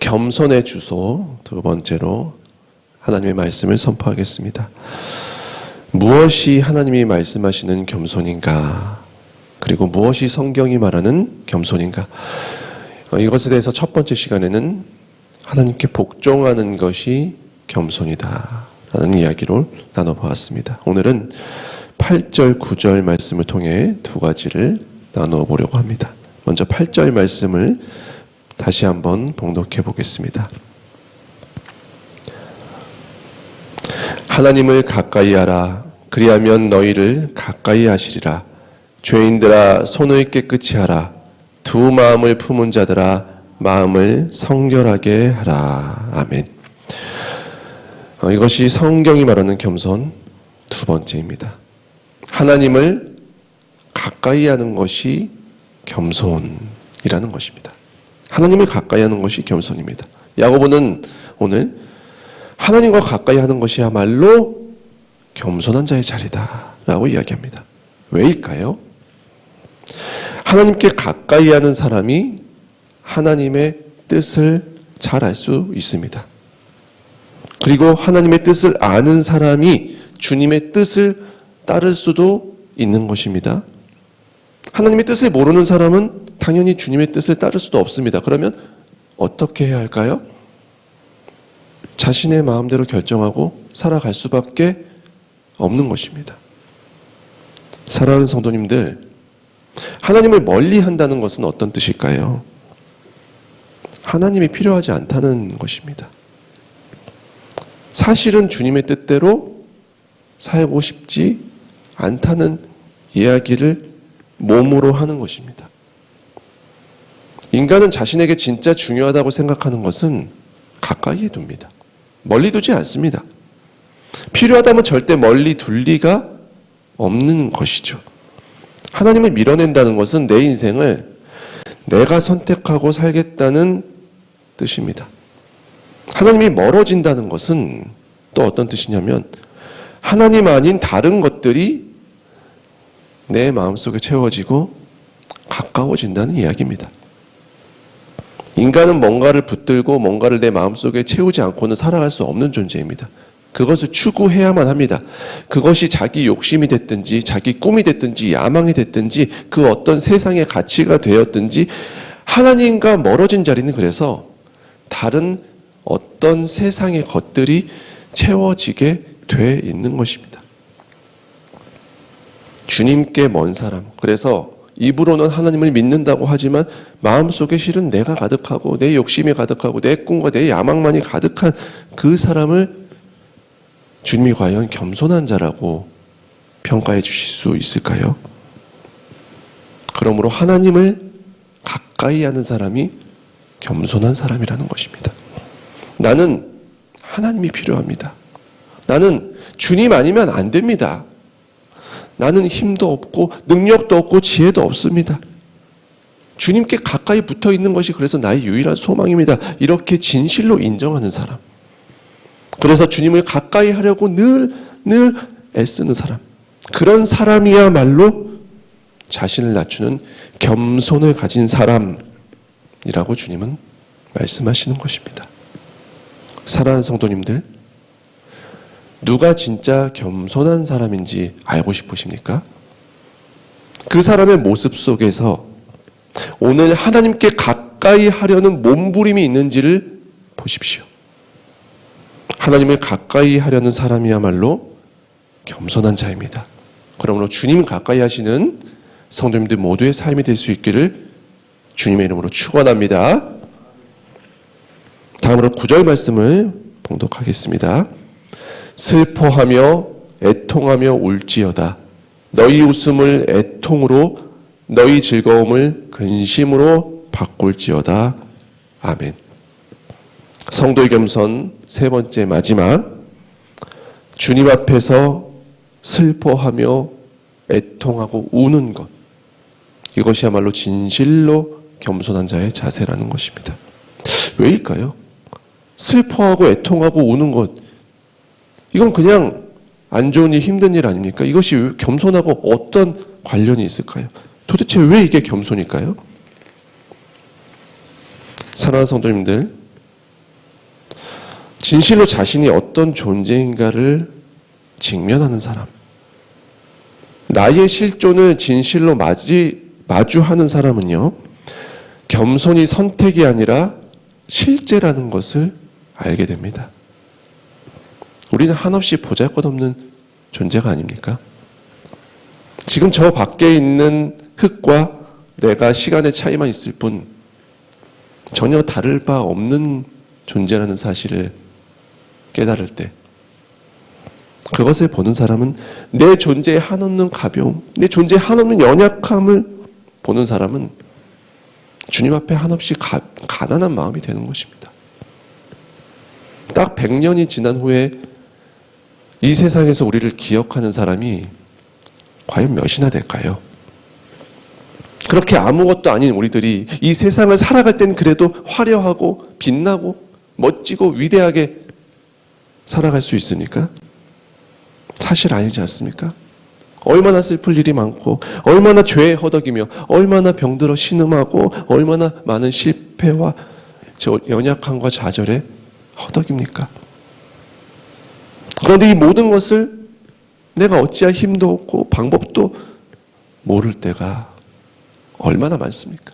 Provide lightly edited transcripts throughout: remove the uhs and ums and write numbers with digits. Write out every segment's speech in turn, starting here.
겸손의 주소 두 번째로 하나님의 말씀을 선포하겠습니다. 무엇이 하나님이 말씀하시는 겸손인가? 그리고 무엇이 성경이 말하는 겸손인가? 이것에 대해서 첫 번째 시간에는 하나님께 복종하는 것이 겸손이다 라는 이야기를 나눠보았습니다. 오늘은 8절, 9절 말씀을 통해 두 가지를 나누어 보려고 합니다. 먼저 8절 말씀을 다시 한번 봉독해 보겠습니다. 하나님을 가까이 하라. 그리하면 너희를 가까이 하시리라. 죄인들아 손을 깨끗이 하라. 두 마음을 품은 자들아 마음을 성결하게 하라. 아멘. 이것이 성경이 말하는 겸손 두 번째입니다. 하나님을 가까이 하는 것이 겸손이라는 것입니다. 하나님을 가까이 하는 것이 겸손입니다. 야고보는 오늘 하나님과 가까이 하는 것이야말로 겸손한 자의 자리다 라고 이야기합니다. 왜일까요? 하나님께 가까이 하는 사람이 하나님의 뜻을 잘 알 수 있습니다. 그리고 하나님의 뜻을 아는 사람이 주님의 뜻을 따를 수도 있는 것입니다. 하나님의 뜻을 모르는 사람은 당연히 주님의 뜻을 따를 수도 없습니다. 그러면 어떻게 해야 할까요? 자신의 마음대로 결정하고 살아갈 수밖에 없는 것입니다. 사랑하는 성도님들, 하나님을 멀리 한다는 것은 어떤 뜻일까요? 하나님이 필요하지 않다는 것입니다. 사실은 주님의 뜻대로 살고 싶지 않다는 이야기를 몸으로 하는 것입니다. 인간은 자신에게 진짜 중요하다고 생각하는 것은 가까이에 둡니다. 멀리 두지 않습니다. 필요하다면 절대 멀리 둘 리가 없는 것이죠. 하나님을 밀어낸다는 것은 내 인생을 내가 선택하고 살겠다는 뜻입니다. 하나님이 멀어진다는 것은 또 어떤 뜻이냐면 하나님 아닌 다른 것들이 내 마음속에 채워지고 가까워진다는 이야기입니다. 인간은 뭔가를 붙들고 뭔가를 내 마음속에 채우지 않고는 살아갈 수 없는 존재입니다. 그것을 추구해야만 합니다. 그것이 자기 욕심이 됐든지 자기 꿈이 됐든지 야망이 됐든지 그 어떤 세상의 가치가 되었든지 하나님과 멀어진 자리는 그래서 다른 어떤 세상의 것들이 채워지게 돼 있는 것입니다. 주님께 먼 사람, 그래서 입으로는 하나님을 믿는다고 하지만 마음속에 실은 내가 가득하고 내 욕심이 가득하고 내 꿈과 내 야망만이 가득한 그 사람을 주님이 과연 겸손한 자라고 평가해 주실 수 있을까요? 그러므로 하나님을 가까이 하는 사람이 겸손한 사람이라는 것입니다. 나는 하나님이 필요합니다. 나는 주님 아니면 안 됩니다. 나는 힘도 없고 능력도 없고 지혜도 없습니다. 주님께 가까이 붙어 있는 것이 그래서 나의 유일한 소망입니다. 이렇게 진실로 인정하는 사람. 그래서 주님을 가까이 하려고 늘 애쓰는 사람. 그런 사람이야말로 자신을 낮추는 겸손을 가진 사람이라고 주님은 말씀하시는 것입니다. 사랑하는 성도님들, 누가 진짜 겸손한 사람인지 알고 싶으십니까? 그 사람의 모습 속에서 오늘 하나님께 가까이 하려는 몸부림이 있는지를 보십시오. 하나님을 가까이 하려는 사람이야말로 겸손한 자입니다. 그러므로 주님 가까이 하시는 성도님들 모두의 삶이 될 수 있기를 주님의 이름으로 축원합니다. 다음으로 9절 말씀을 봉독하겠습니다. 슬퍼하며 애통하며 울지어다. 너희 웃음을 애통으로 너희 즐거움을 근심으로 바꿀지어다. 아멘. 성도의 겸손 세 번째 마지막, 주님 앞에서 슬퍼하며 애통하고 우는 것, 이것이야말로 진실로 겸손한 자의 자세라는 것입니다. 왜일까요? 슬퍼하고 애통하고 우는 것, 이건 그냥 안 좋은 일, 힘든 일 아닙니까? 이것이 겸손하고 어떤 관련이 있을까요? 도대체 왜 이게 겸손일까요? 사랑하는 성도님들, 진실로 자신이 어떤 존재인가를 직면하는 사람, 나의 실존을 진실로 마주하는 사람은요, 겸손이 선택이 아니라 실제라는 것을 알게 됩니다. 우리는 한없이 보잘것없는 존재가 아닙니까? 지금 저 밖에 있는 흙과 내가 시간의 차이만 있을 뿐 전혀 다를 바 없는 존재라는 사실을 깨달을 때, 그것을 보는 사람은 내 존재의 한없는 가벼움, 내 존재의 한없는 연약함을 보는 사람은 주님 앞에 한없이 가난한 마음이 되는 것입니다. 딱 100년이 지난 후에 이 세상에서 우리를 기억하는 사람이 과연 몇이나 될까요? 그렇게 아무것도 아닌 우리들이 이 세상을 살아갈 땐 그래도 화려하고 빛나고 멋지고 위대하게 살아갈 수 있습니까? 사실 아니지 않습니까? 얼마나 슬플 일이 많고, 얼마나 죄에 허덕이며, 얼마나 병들어 신음하고, 얼마나 많은 실패와 연약함과 좌절에 허덕입니까? 그런데 이 모든 것을 내가 어찌할 힘도 없고 방법도 모를 때가 얼마나 많습니까?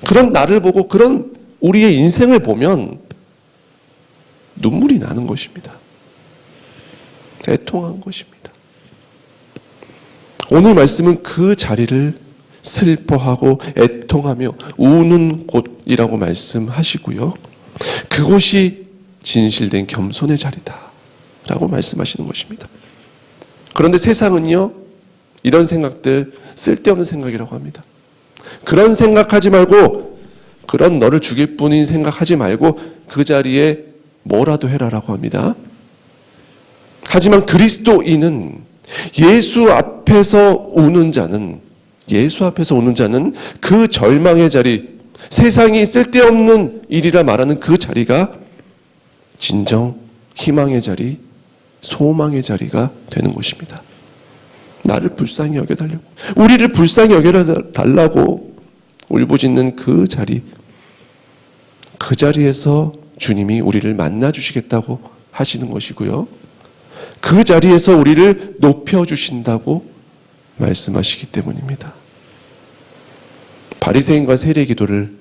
그런 나를 보고, 그런 우리의 인생을 보면 눈물이 나는 것입니다. 애통한 것입니다. 오늘 말씀은 그 자리를 슬퍼하고 애통하며 우는 곳이라고 말씀하시고요. 그곳이 진실된 겸손의 자리다 라고 말씀하시는 것입니다. 그런데 세상은요, 이런 생각들 쓸데없는 생각이라고 합니다. 그런 생각하지 말고, 그런 너를 죽일 뿐인 생각하지 말고 그 자리에 뭐라도 해라라고 합니다. 하지만 그리스도인은 예수 앞에서 우는 자는 그 절망의 자리, 세상이 쓸데없는 일이라 말하는 그 자리가 진정 희망의 자리, 소망의 자리가 되는 것입니다. 나를 불쌍히 여겨달라고, 우리를 불쌍히 여겨달라고 울부짖는 그 자리, 그 자리에서 주님이 우리를 만나주시겠다고 하시는 것이고요. 그 자리에서 우리를 높여주신다고 말씀하시기 때문입니다. 바리새인과 세리 기도를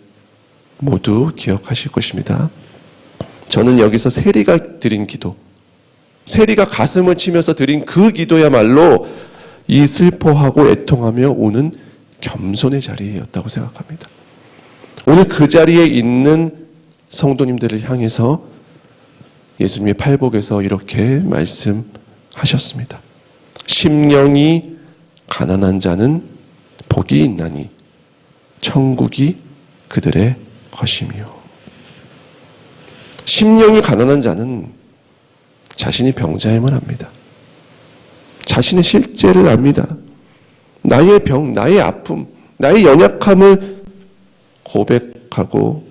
모두 기억하실 것입니다. 저는 여기서 세리가 드린 기도, 세리가 가슴을 치면서 드린 그 기도야말로 이 슬퍼하고 애통하며 우는 겸손의 자리였다고 생각합니다. 오늘 그 자리에 있는 성도님들을 향해서 예수님의 팔복에서 이렇게 말씀하셨습니다. 심령이 가난한 자는 복이 있나니 천국이 그들의 것이며. 심령이 가난한 자는 자신이 병자임을 압니다. 자신의 실제를 압니다. 나의 병, 나의 아픔, 나의 연약함을 고백하고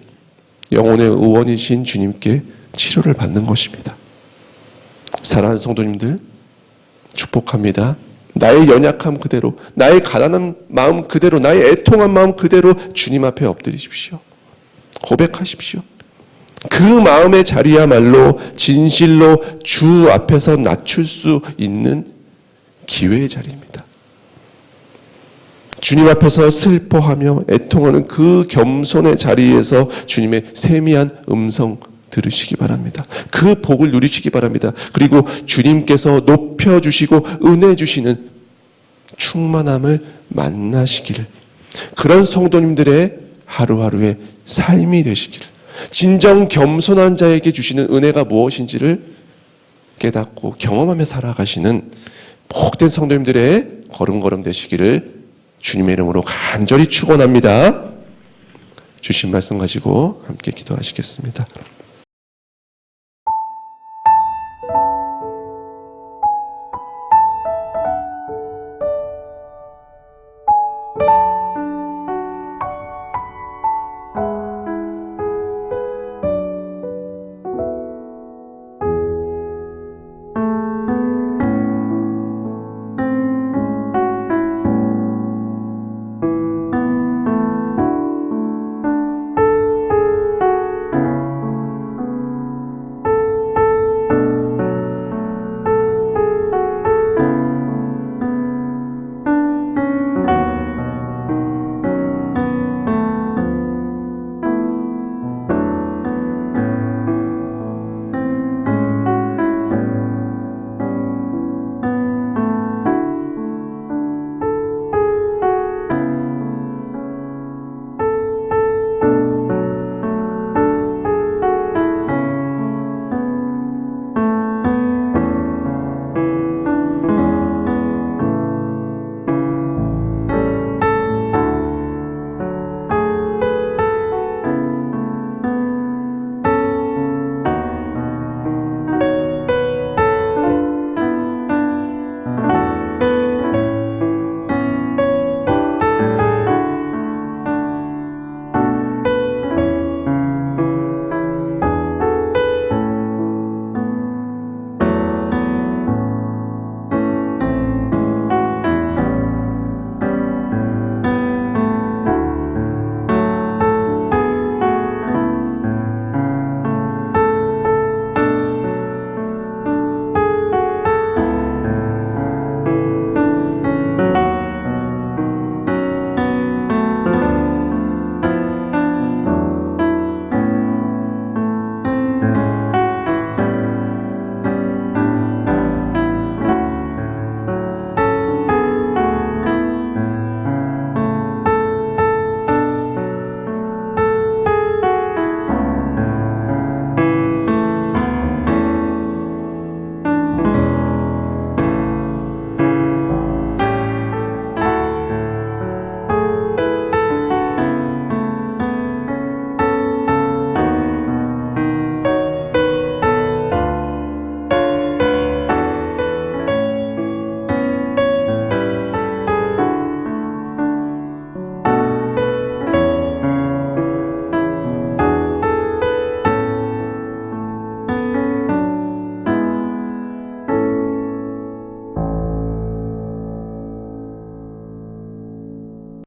영혼의 의원이신 주님께 치료를 받는 것입니다. 사랑하는 성도님들, 축복합니다. 나의 연약함 그대로, 나의 가난한 마음 그대로, 나의 애통한 마음 그대로 주님 앞에 엎드리십시오. 고백하십시오. 그 마음의 자리야말로 진실로 주 앞에서 낮출 수 있는 기회의 자리입니다. 주님 앞에서 슬퍼하며 애통하는 그 겸손의 자리에서 주님의 세미한 음성 들으시기 바랍니다. 그 복을 누리시기 바랍니다. 그리고 주님께서 높여주시고 은혜 주시는 충만함을 만나시기를, 그런 성도님들의 하루하루의 삶이 되시기를, 진정 겸손한 자에게 주시는 은혜가 무엇인지를 깨닫고 경험하며 살아가시는 복된 성도님들의 걸음걸음 되시기를 주님의 이름으로 간절히 축원합니다. 주신 말씀 가지고 함께 기도하시겠습니다.